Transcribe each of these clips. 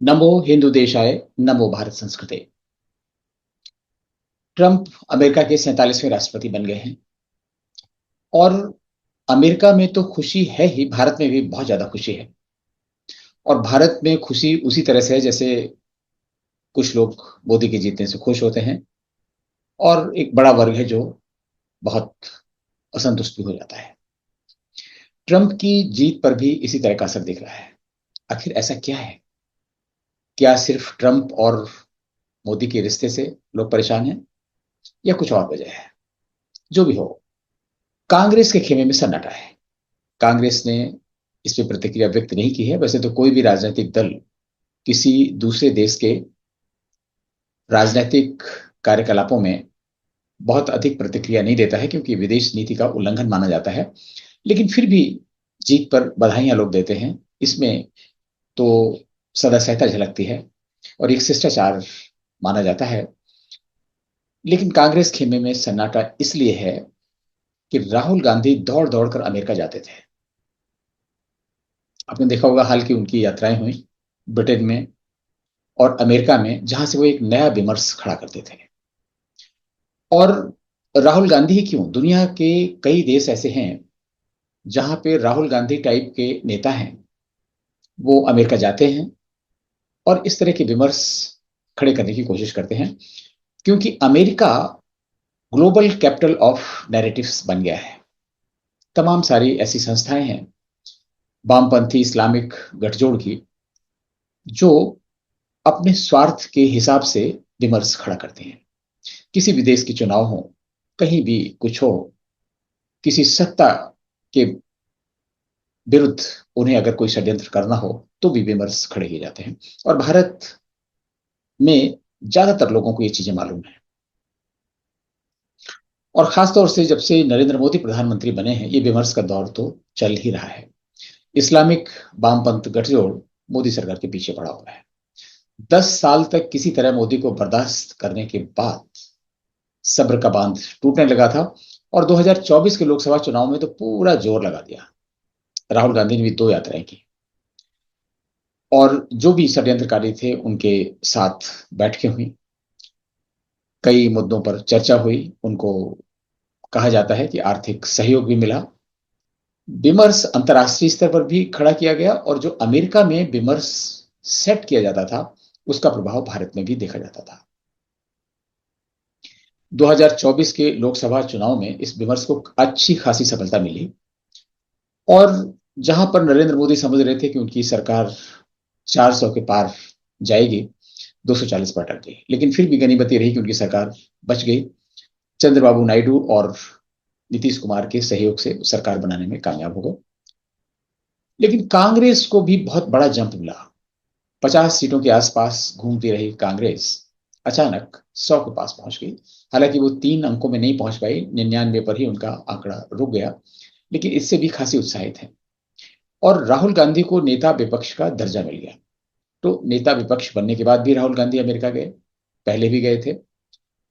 नमो हिंदू देशाय, नमो भारत संस्कृते। Trump America के 47वें राष्ट्रपति बन गए हैं। और अमेरिका में तो खुशी है ही, भारत में भी बहुत ज्यादा खुशी है। और भारत में खुशी उसी तरह से है जैसे कुछ लोग मोदी के जीतने से खुश होते हैं, और एक बड़ा वर्ग है जो बहुत असंतुष्ट भी हो जाता है। ट्रंप की जीत पर भी इसी तरह का असर दिख रहा है। आखिर ऐसा क्या है? क्या सिर्फ ट्रंप और मोदी के रिश्ते से लोग परेशान हैं, या कुछ और वजह है? जो भी हो, कांग्रेस के खेमे में सन्नाटा है। कांग्रेस ने इस पे प्रतिक्रिया व्यक्त नहीं की है। वैसे तो कोई भी राजनीतिक दल किसी दूसरे देश के राजनीतिक कार्यकलापों में बहुत अधिक प्रतिक्रिया नहीं देता है, क्योंकि विदेश नीति का उल्लंघन माना जाता है। लेकिन फिर भी जीत पर बधाइयां लोग देते हैं। इसमें तो सदासहता झलकती है और एक शिष्टाचार माना जाता है। लेकिन कांग्रेस खेमे में सन्नाटा इसलिए है कि राहुल गांधी दौड़ दौड़ कर अमेरिका जाते थे। आपने देखा होगा हाल की उनकी यात्राएं हुई ब्रिटेन में और अमेरिका में, जहां से वो एक नया विमर्श खड़ा करते थे। और राहुल गांधी ही क्यों, दुनिया के कई देश ऐसे हैं जहां पे राहुल गांधी टाइप के नेता हैं, वो अमेरिका जाते हैं और इस तरह के विमर्श खड़े करने की कोशिश करते हैं। क्योंकि America global capital of narratives बन गया है। तमाम सारी ऐसी संस्थाएं हैं वामपंथी इस्लामिक गठजोड़ की, जो अपने स्वार्थ के हिसाब से विमर्श खड़ा करते हैं। किसी भी देश की चुनाव हो, कहीं भी कुछ हो, किसी सत्ता के विरुद्ध उन्हें अगर कोई षड्यंत्र करना हो तो भी विमर्श खड़े किए जाते हैं। और भारत में ज्यादातर लोगों को ये चीजें मालूम है। और खासतौर से जब से नरेंद्र मोदी प्रधानमंत्री बने हैं, ये विमर्श का दौर तो चल ही रहा है। इस्लामिक वामपंथ गठजोड़ मोदी सरकार के पीछे पड़ा हुआ है। 10 साल तक किसी तरह मोदी को बर्दाश्त करने के बाद सब्र का बांध टूटने लगा था। और 2024 के लोकसभा चुनाव में तो पूरा जोर लगा दिया। राहुल गांधी ने भी 2 यात्राएं की, और जो भी षड्यंत्रकारी थे उनके साथ बैठकें हुई, कई मुद्दों पर चर्चा हुई। उनको कहा जाता है कि आर्थिक सहयोग भी मिला। विमर्श अंतर्राष्ट्रीय स्तर पर भी खड़ा किया गया, और जो अमेरिका में विमर्श सेट किया जाता था, उसका प्रभाव भारत में भी देखा जाता था। 2024 के लोकसभा चुनाव में इस विमर्श को अच्छी खासी सफलता मिली। और जहां पर नरेंद्र मोदी समझ रहे थे कि उनकी सरकार 400 के पार जाएगी, 240 पर अटक गई। लेकिन फिर भी गनीमत रही कि उनकी सरकार बच गई। चंद्रबाबू नायडू और नीतीश कुमार के सहयोग से सरकार बनाने में कामयाब हो गए। लेकिन कांग्रेस को भी बहुत बड़ा जंप मिला। 50 सीटों के आसपास घूमती रही कांग्रेस अचानक 100 के पास पहुंच गई। हालांकि वो 3 अंकों में नहीं पहुंच पाई, 99 पर ही उनका आंकड़ा रुक गया। लेकिन इससे भी खासी उत्साहित है। और राहुल गांधी को नेता विपक्ष का दर्जा मिल गया। तो नेता विपक्ष बनने के बाद भी राहुल गांधी अमेरिका गए, पहले भी गए थे।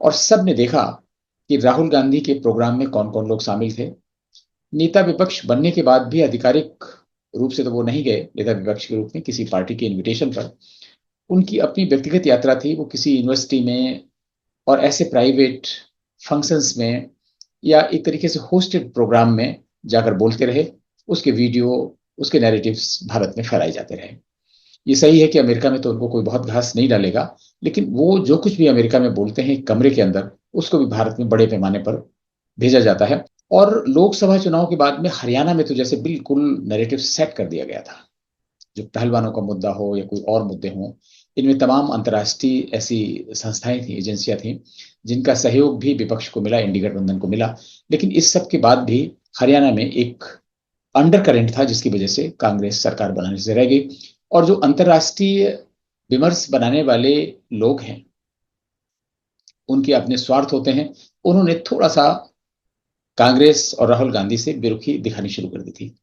और सब ने देखा कि राहुल गांधी के प्रोग्राम में कौन कौन लोग शामिल थे। नेता विपक्ष बनने के बाद भी आधिकारिक रूप से तो वो नहीं गए नेता विपक्ष के रूप में, किसी पार्टी के इनविटेशन पर। उनकी अपनी व्यक्तिगत यात्रा थी। वो किसी यूनिवर्सिटी में और ऐसे प्राइवेट फंक्शंस में या एक तरीके से होस्टेड प्रोग्राम में जाकर बोलते रहे। उसके वीडियो, उसके नैरेटिव्स भारत में फैलाए जाते रहे। ये सही है कि अमेरिका में तो उनको कोई बहुत घास नहीं डालेगा, लेकिन वो जो कुछ भी अमेरिका में बोलते हैं कमरे के अंदर, उसको भी भारत में बड़े पैमाने पर भेजा जाता है। और लोकसभा चुनाव के बाद में हरियाणा में तो जैसे बिल्कुल नैरेटिव सेट कर दिया गया था। जो पहलवानों का मुद्दा हो या कोई और मुद्दे हों, इनमें तमाम अंतर्राष्ट्रीय ऐसी संस्थाएं थी, एजेंसियां थी, जिनका सहयोग भी विपक्ष को मिला, इंडी गठबंधन को मिला। लेकिन इस सब के बाद भी हरियाणा में एक अंडर करेंट था, जिसकी वजह से कांग्रेस सरकार बनाने से रह गई। और जो अंतर्राष्ट्रीय विमर्श बनाने वाले लोग हैं, उनके अपने स्वार्थ होते हैं। उन्होंने थोड़ा सा कांग्रेस और राहुल गांधी से बेरुखी दिखानी शुरू कर दी थी।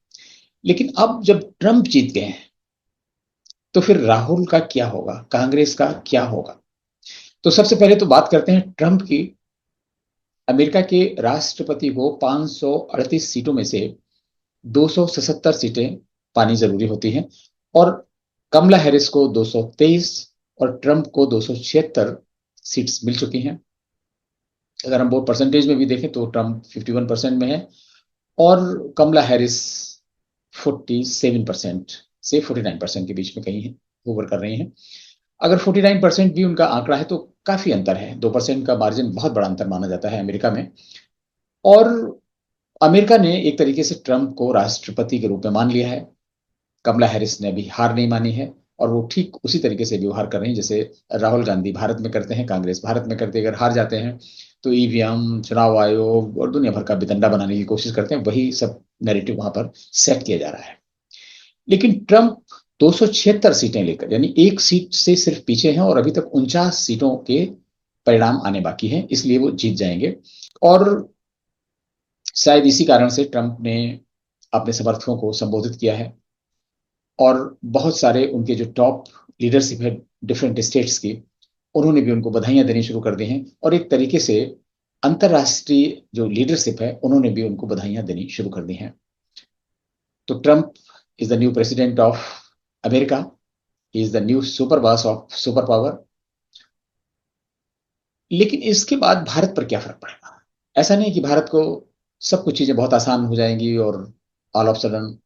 लेकिन अब जब ट्रंप जीत गए हैं, तो फिर राहुल का क्या होगा, कांग्रेस का क्या होगा? तो सबसे पहले तो बात करते हैं ट्रंप की। अमेरिका के राष्ट्रपति को 538 सीटों में से 277 सीटें पानी जरूरी होती हैं। और कमला हैरिस को 223 और ट्रंप को 276 सीट्स मिल चुकी हैं। अगर हम वोट परसेंटेज में भी देखें तो ट्रंप 51% में है और कमला हैरिस 47% से 49% के बीच में कहीं होवर कर रही हैं। अगर 49% भी उनका आंकड़ा है तो काफी अंतर है, 2% का मार्जिन बहुत बड़ा अंतर माना जाता है अमेरिका में। और अमेरिका ने एक तरीके से ट्रंप को राष्ट्रपति के रूप में मान लिया है। कमला हैरिस ने अभी हार नहीं मानी है और वो ठीक उसी तरीके से व्यवहार कर रही हैं जैसे राहुल गांधी भारत में करते हैं, कांग्रेस भारत में करते हैं। अगर हार जाते हैं तो ईवीएम, चुनाव आयोग और दुनिया भर का बितंडा बनाने की कोशिश करते हैं। वही सब नैरेटिव वहां पर सेट किया जा रहा है। लेकिन ट्रंप 276 सीटें लेकर, यानी एक सीट से सिर्फ पीछे हैं और अभी तक 49 सीटों के परिणाम आने बाकी हैं, इसलिए वो जीत जाएंगे। और शायद इसी कारण से ट्रंप ने अपने समर्थकों को संबोधित किया है और बहुत सारे उनके जो टॉप लीडरशिप है डिफरेंट स्टेट्स की, उन्होंने भी उनको बधाइयां देनी शुरू कर दी हैं। और एक तरीके से अंतरराष्ट्रीय जो लीडरशिप है उन्होंने भी उनको बधाइयां देनी शुरू कर दी हैं। तो Trump is the new president of America, is the new super boss of super power. लेकिन इसके बाद भारत पर क्या फर्क पड़ेगा? ऐसा नहीं कि भारत को सब कुछ चीजें बहुत आसान हो जाएंगी और ऑल ऑफ सडन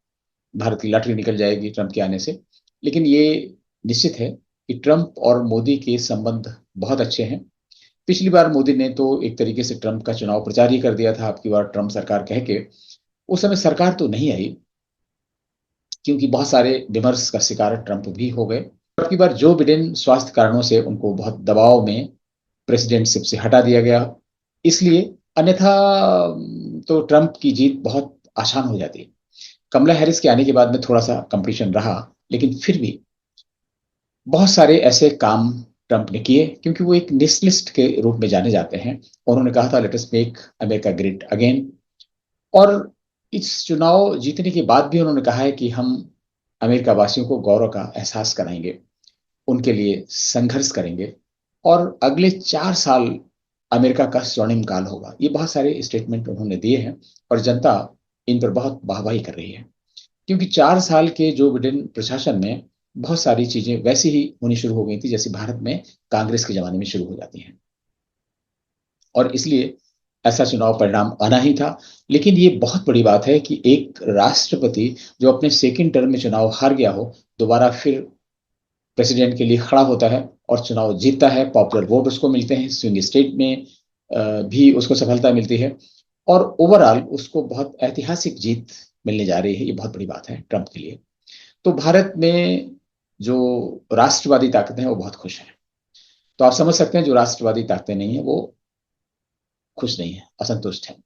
भारत की लॉटरी निकल जाएगी ट्रंप के आने से। लेकिन ये निश्चित है कि ट्रंप और मोदी के संबंध बहुत अच्छे हैं। पिछली बार मोदी ने तो एक तरीके से ट्रंप का चुनाव प्रचार ही कर दिया था, आपकी बार ट्रंप सरकार कह के। उस समय सरकार तो नहीं आई क्योंकि बहुत सारे विमर्श का शिकार ट्रंप भी हो गए। अब की बार जो बिडेन स्वास्थ्य कारणों से उनको बहुत दबाव में प्रेसिडेंटशिप से हटा दिया गया, इसलिए। अन्यथा तो ट्रंप की जीत बहुत आसान हो जाती। कमला हैरिस के आने के बाद में थोड़ा सा कंपटीशन रहा, लेकिन फिर भी बहुत सारे ऐसे काम ट्रंप ने किए क्योंकि वो एक नेशनलिस्ट के रूप में जाने जाते हैं। उन्होंने कहा था let us make America great again. और इस चुनाव जीतने के बाद भी उन्होंने कहा है कि हम अमेरिका वासियों को गौरव का एहसास कराएंगे, उनके लिए संघर्ष करेंगे और अगले 4 साल अमेरिका का स्वर्णिम काल होगा। ये बहुत सारे स्टेटमेंट उन्होंने दिए हैं और जनता इन पर बहुत वाहवाही कर रही है क्योंकि 4 साल के जो बिडेन प्रशासन में बहुत सारी चीजें वैसी ही होनी शुरू हो गई थी जैसे भारत में कांग्रेस के जमाने में शुरू हो जाती हैं। और इसलिए ऐसा चुनाव परिणाम आना ही था। लेकिन ये बहुत बड़ी बात है कि एक राष्ट्रपति जो अपने सेकेंड टर्म में चुनाव हार गया हो, दोबारा फिर प्रेसिडेंट के लिए खड़ा होता है और चुनाव जीतता है। पॉपुलर वोट उसको मिलते हैं, स्विंग स्टेट में भी उसको सफलता मिलती है और ओवरऑल उसको बहुत ऐतिहासिक जीत मिलने जा रही है। ये बहुत बड़ी बात है ट्रंप के लिए। तो भारत में जो राष्ट्रवादी ताकतें हैं वो बहुत खुश हैं। तो आप समझ सकते हैं जो राष्ट्रवादी ताकतें नहीं है वो खुश नहीं है, असंतुष्ट है।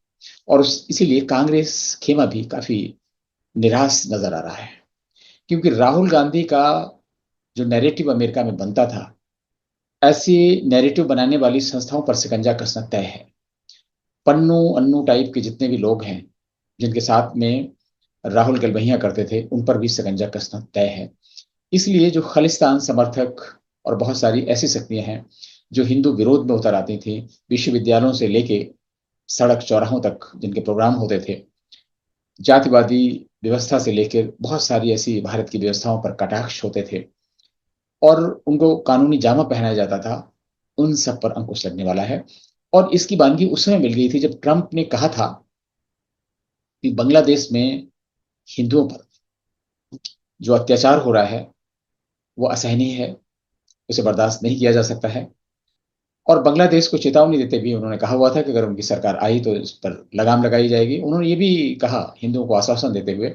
और इसीलिए कांग्रेस खेमा भी काफी निराश नजर आ रहा है क्योंकि राहुल गांधी का जो नैरेटिव अमेरिका में बनता था, ऐसी नैरेटिव बनाने वाली संस्थाओं पर शिकंजा कसना तय है। पन्नू अन्नू टाइप के जितने भी लोग हैं जिनके साथ में राहुल गलबहियां करते थे, उन पर भी शिकंजा कसना तय है। इसलिए जो खालिस्तान समर्थक और बहुत सारी ऐसी शक्तियां हैं जो हिंदू विरोध में उतर आती थी, विश्वविद्यालयों से लेके सड़क चौराहों तक जिनके प्रोग्राम होते थे, जातिवादी व्यवस्था से लेकर बहुत सारी ऐसी भारत की व्यवस्थाओं पर कटाक्ष होते थे और उनको कानूनी जामा पहनाया जाता था, उन सब पर अंकुश लगने वाला है। और इसकी बानगी उस समय मिल गई थी जब ट्रंप ने कहा था कि बांग्लादेश में हिंदुओं पर जो अत्याचार हो रहा है वो असहनीय है, उसे बर्दाश्त नहीं किया जा सकता है। और बांग्लादेश को चेतावनी देते भी उन्होंने कहा हुआ था कि अगर उनकी सरकार आई तो इस पर लगाम लगाई जाएगी। उन्होंने ये भी कहा हिंदुओं को आश्वासन देते हुए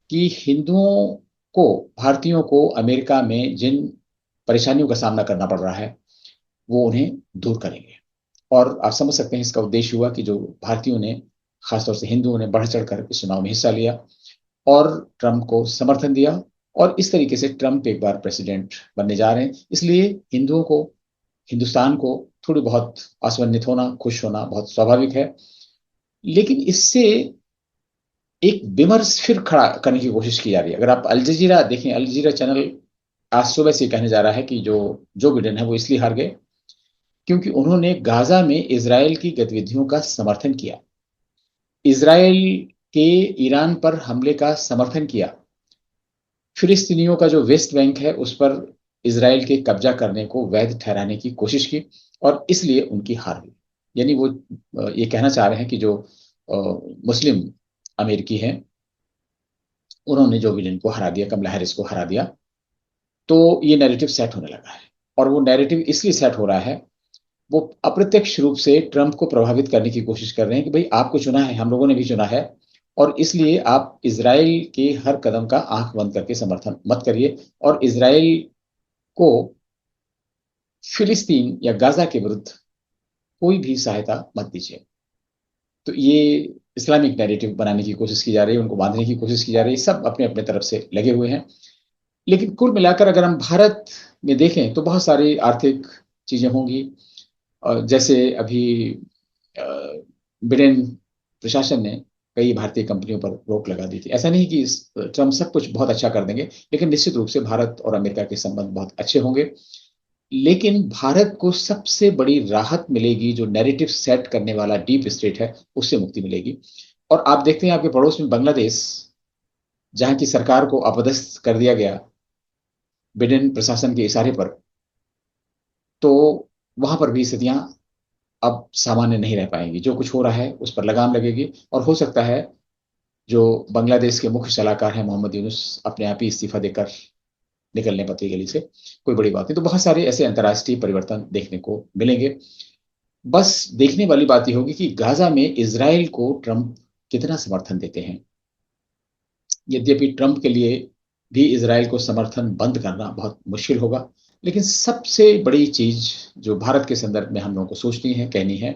कि हिंदुओं को, भारतीयों को अमेरिका में जिन परेशानियों का सामना करना पड़ रहा है वो उन्हें दूर करेंगे। और आप समझ सकते हैं इसका उद्देश्य हुआ कि जो भारतीयों ने, खासतौर से हिंदुओं ने बढ़ चढ़कर इस चुनाव में हिस्सा लिया और ट्रंप को समर्थन दिया। और इस तरीके से ट्रंप एक बार प्रेसिडेंट बनने जा रहे हैं। इसलिए हिंदुओं को, हिंदुस्तान को थोड़ी बहुत आश्वन्दित होना, खुश होना बहुत स्वाभाविक है। लेकिन इससे एक विमर्श फिर खड़ा करने की कोशिश की जा रही है। अगर आप अल जजीरा देखें, अल जजीरा चैनल आज सुबह से कहने जा रहा है कि जो जो बिडेन है वो इसलिए हार गए क्योंकि उन्होंने गाजा में इजराइल की गतिविधियों का समर्थन किया, इजराइल के ईरान पर हमले का समर्थन किया। फिलिस्तीनियों का जो वेस्ट बैंक है उस पर इसराइल के कब्जा करने को वैध ठहराने की कोशिश की और इसलिए उनकी हार हुई। यानी वो ये कहना चाह रहे हैं कि जो मुस्लिम अमेरिकी हैं उन्होंने जो बिडेन को हरा दिया, कमला हैरिस को हरा दिया, तो ये नैरेटिव सेट होने लगा है। और वो नैरेटिव इसलिए सेट हो रहा है, वो अप्रत्यक्ष रूप से ट्रंप को प्रभावित करने की कोशिश कर रहे हैं कि भाई आपको चुना है, हम लोगों ने भी चुना है, और इसलिए आप इसराइल के हर कदम का आंख बंद करके समर्थन मत करिए और इसराइल को फिलिस्तीन या गाजा के विरुद्ध कोई भी सहायता मत दीजिए। तो ये इस्लामिक नैरेटिव बनाने की कोशिश की जा रही है, उनको बांधने की कोशिश की जा रही है, सब अपने अपने तरफ से लगे हुए हैं। लेकिन कुल मिलाकर अगर हम भारत में देखें तो बहुत सारी आर्थिक चीजें होंगी। जैसे अभी अ, बिडेन प्रशासन ने कई भारतीय कंपनियों पर रोक लगा दी थी। ऐसा नहीं कि ट्रम्प सब कुछ बहुत अच्छा कर देंगे, लेकिन निश्चित रूप से भारत और अमेरिका के संबंध बहुत अच्छे होंगे। लेकिन भारत को सबसे बड़ी राहत मिलेगी जो नैरेटिव सेट करने वाला डीप स्टेट है, उससे मुक्ति मिलेगी। और आप देखते हैं आपके पड़ोस में बांग्लादेश, जहां की सरकार को अपदस्थ कर दिया गया बिडेन प्रशासन के इशारे पर, तो वहां पर भी स्थितियां अब सामान्य नहीं रह पाएंगी। जो कुछ हो रहा है उस पर लगाम लगेगी और हो सकता है जो बांग्लादेश के मुख्य सलाहकार हैं मोहम्मद यूनुस अपने आप ही इस्तीफा देकर निकलने पति गली से। कोई बड़ी बात नहीं। तो बहुत सारे ऐसे अंतर्राष्ट्रीय परिवर्तन देखने को मिलेंगे। बस देखने वाली बात यह होगी कि गाजा में इजराइल को ट्रंप कितना समर्थन देते हैं। यद्यपि ट्रंप के लिए भी इजराइल को समर्थन बंद करना बहुत मुश्किल होगा, लेकिन सबसे बड़ी चीज जो भारत के संदर्भ में हम लोगों को सोचनी है, कहनी है,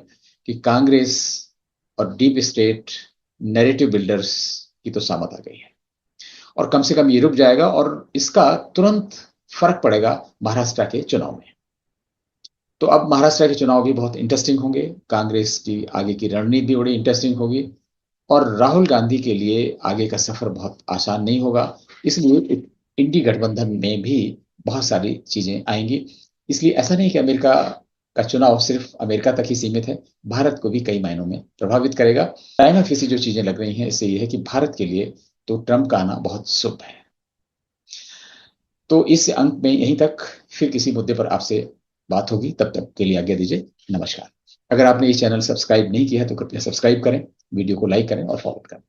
कि कांग्रेस और डीप स्टेट नैरेटिव बिल्डर्स की तो सामत आ गई है और कम से कम ये रुक जाएगा और इसका तुरंत फर्क पड़ेगा महाराष्ट्र के चुनाव में। तो अब महाराष्ट्र के चुनाव भी बहुत इंटरेस्टिंग होंगे, कांग्रेस की आगे की रणनीति भी बड़ी इंटरेस्टिंग होगी और राहुल गांधी के लिए आगे का सफर बहुत आसान नहीं होगा। इसलिए इंडी गठबंधन में भी बहुत सारी चीजें आएंगी। इसलिए ऐसा नहीं कि अमेरिका का चुनाव सिर्फ अमेरिका तक ही सीमित है, भारत को भी कई मायनों में प्रभावित करेगा। चाइना फीसी जो चीजें लग रही हैं इससे यह है कि भारत के लिए तो ट्रंप का आना बहुत शुभ है। तो इस अंक में यहीं तक, फिर किसी मुद्दे पर आपसे बात होगी। तब तक के लिए आज्ञा दीजिए। नमस्कार। अगर आपने ये चैनल सब्सक्राइब नहीं किया है तो कृपया सब्सक्राइब करें, वीडियो को लाइक करें और फॉरवर्ड करें।